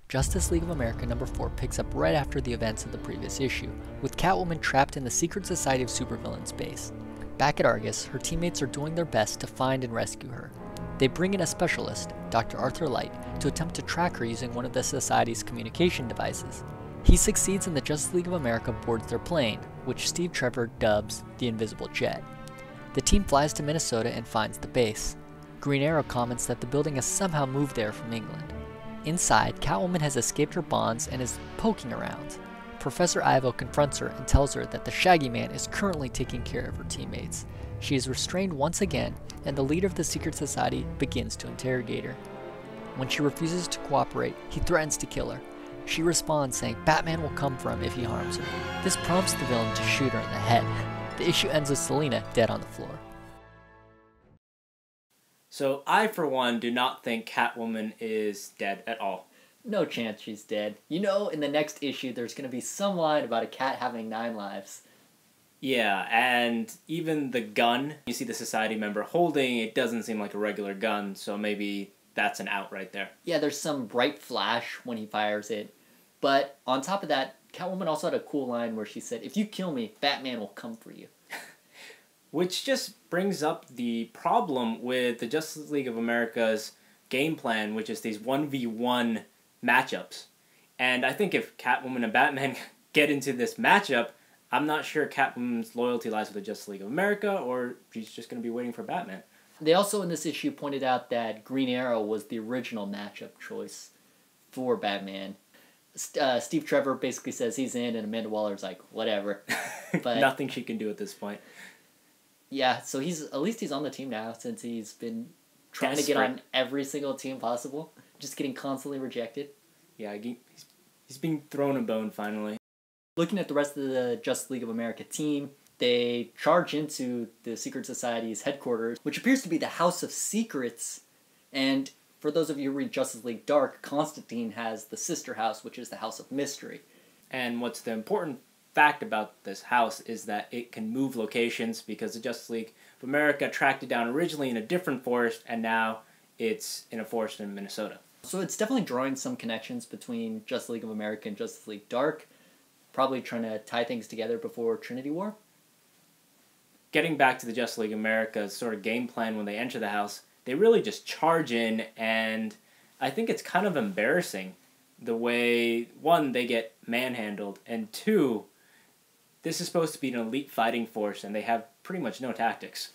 Justice League of America number 4 picks up right after the events of the previous issue, with Catwoman trapped in the Secret Society of Supervillains base. Back at Argus, her teammates are doing their best to find and rescue her. They bring in a specialist, Dr. Arthur Light, to attempt to track her using one of the Society's communication devices. He succeeds and the Justice League of America boards their plane, which Steve Trevor dubs the Invisible Jet. The team flies to Minnesota and finds the base. Green Arrow comments that the building has somehow moved there from England. Inside, Catwoman has escaped her bonds and is poking around. Professor Ivo confronts her and tells her that the Shaggy Man is currently taking care of her teammates. She is restrained once again, and the leader of the Secret Society begins to interrogate her. When she refuses to cooperate, he threatens to kill her. She responds saying Batman will come for him if he harms her. This prompts the villain to shoot her in the head. The issue ends with Selina dead on the floor. So I, for one, do not think Catwoman is dead at all. No chance she's dead. You know, in the next issue, there's going to be some line about a cat having 9 lives. Yeah, and even the gun you see the Society member holding, it doesn't seem like a regular gun, so maybe that's an out right there. Yeah, there's some bright flash when he fires it. But on top of that, Catwoman also had a cool line where she said, if you kill me, Batman will come for you. Which just brings up the problem with the Justice League of America's game plan, which is these 1v1 matchups. And I think if Catwoman and Batman get into this matchup, I'm not sure Catwoman's loyalty lies with the Justice League of America, or she's just going to be waiting for Batman. They also, in this issue, pointed out that Green Arrow was the original matchup choice for Batman. Steve Trevor basically says he's in, and Amanda Waller's like, whatever. But nothing she can do at this point. Yeah, so at least he's on the team now, since he's been trying to get on every single team possible, just getting constantly rejected. Yeah, he's being thrown a bone finally. Looking at the rest of the Justice League of America team, they charge into the Secret Society's headquarters, which appears to be the House of Secrets. And for those of you who read Justice League Dark, Constantine has the sister house, which is the House of Mystery. And what's the important fact about this house is that it can move locations, because the Justice League of America tracked it down originally in a different forest, and now it's in a forest in Minnesota. So it's definitely drawing some connections between Justice League of America and Justice League Dark, probably trying to tie things together before Trinity War. Getting back to the Justice League of America's sort of game plan when they enter the house, they really just charge in, and I think it's kind of embarrassing the way, one, they get manhandled, and two, this is supposed to be an elite fighting force, and they have pretty much no tactics.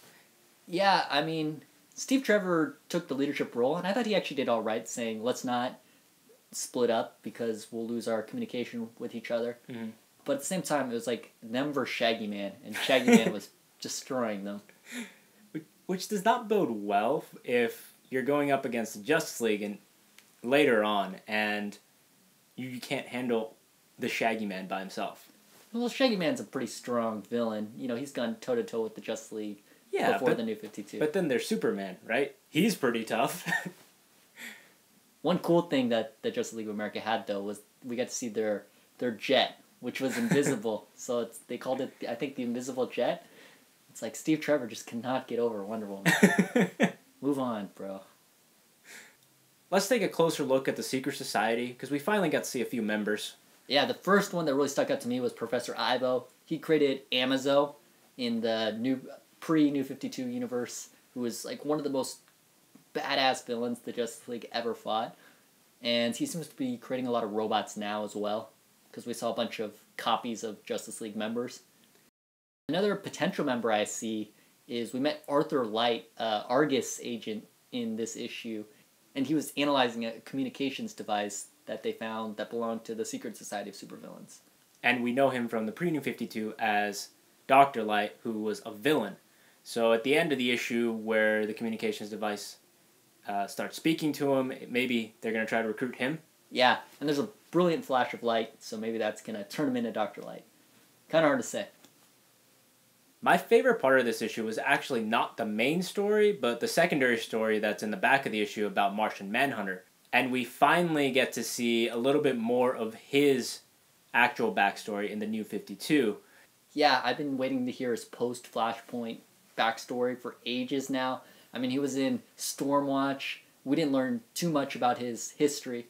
Yeah, I mean, Steve Trevor took the leadership role, and I thought he actually did all right, saying, let's not split up because we'll lose our communication with each other. Mm-hmm. But at the same time, it was like them versus Shaggy Man, and Shaggy Man was destroying them. Which does not bode well if you're going up against the Justice League and later on, and you can't handle the Shaggy Man by himself. Well, Shaggy Man's a pretty strong villain. You know, he's gone toe-to-toe with the Justice League before the New 52. But then there's Superman, right? He's pretty tough. One cool thing that the Justice League of America had, though, was we got to see their jet, which was invisible. So they called it, I think, the Invisible Jet. It's like Steve Trevor just cannot get over Wonder Woman. Move on, bro. Let's take a closer look at the Secret Society, because we finally got to see a few members. Yeah, the first one that really stuck out to me was Professor Ivo. He created Amazo in the pre-New 52 universe, who was like one of the most badass villains the Justice League ever fought. And he seems to be creating a lot of robots now as well, because we saw a bunch of copies of Justice League members. Another potential member I see is we met Arthur Light, Argus agent in this issue, and he was analyzing a communications device that they found that belonged to the Secret Society of Supervillains. And we know him from the pre-New 52 as Dr. Light, who was a villain. So at the end of the issue where the communications device starts speaking to him, maybe they're going to try to recruit him. Yeah, and there's a brilliant flash of light, so maybe that's going to turn him into Dr. Light. Kind of hard to say. My favorite part of this issue was actually not the main story, but the secondary story that's in the back of the issue about Martian Manhunter. And we finally get to see a little bit more of his actual backstory in the New 52. Yeah, I've been waiting to hear his post-Flashpoint backstory for ages now. I mean, he was in Stormwatch. We didn't learn too much about his history.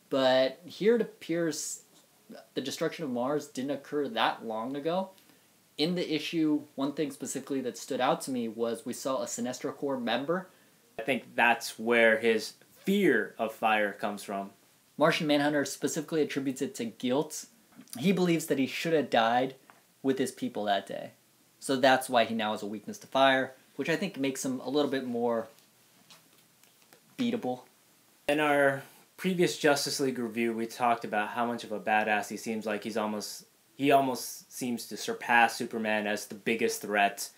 But here it appears the destruction of Mars didn't occur that long ago. In the issue, one thing specifically that stood out to me was we saw a Sinestro Corps member. I think that's where his fear of fire comes from. Martian Manhunter specifically attributes it to guilt. He believes that he should have died with his people that day. So that's why he now has a weakness to fire, which I think makes him a little bit more beatable. In our previous Justice League review, we talked about how much of a badass he seems like. He almost seems to surpass Superman as the biggest threat.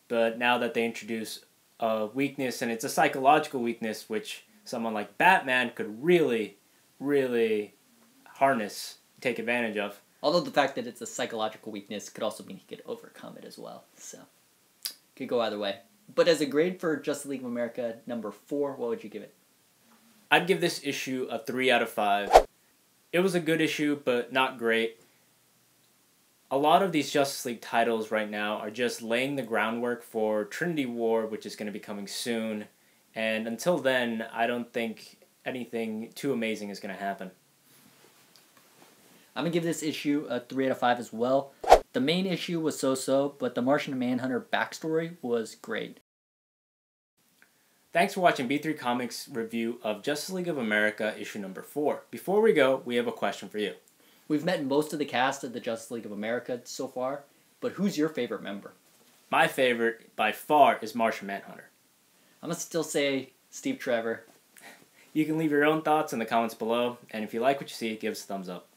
But now that they introduce a weakness, and it's a psychological weakness, which someone like Batman could really, really harness, take advantage of. Although the fact that it's a psychological weakness could also mean he could overcome it as well. So, could go either way. But as a grade for Justice League of America number 4, what would you give it? I'd give this issue a 3 out of 5. It was a good issue, but not great. A lot of these Justice League titles right now are just laying the groundwork for Trinity War, which is going to be coming soon. And until then, I don't think anything too amazing is going to happen. I'm going to give this issue a 3 out of 5 as well. The main issue was so-so, but the Martian Manhunter backstory was great. Thanks for watching B3 Comics' review of Justice League of America issue number 4. Before we go, we have a question for you. We've met most of the cast of the Justice League of America so far, but who's your favorite member? My favorite, by far, is Martian Manhunter. I'm going to still say Steve Trevor. You can leave your own thoughts in the comments below, and if you like what you see, give us a thumbs up.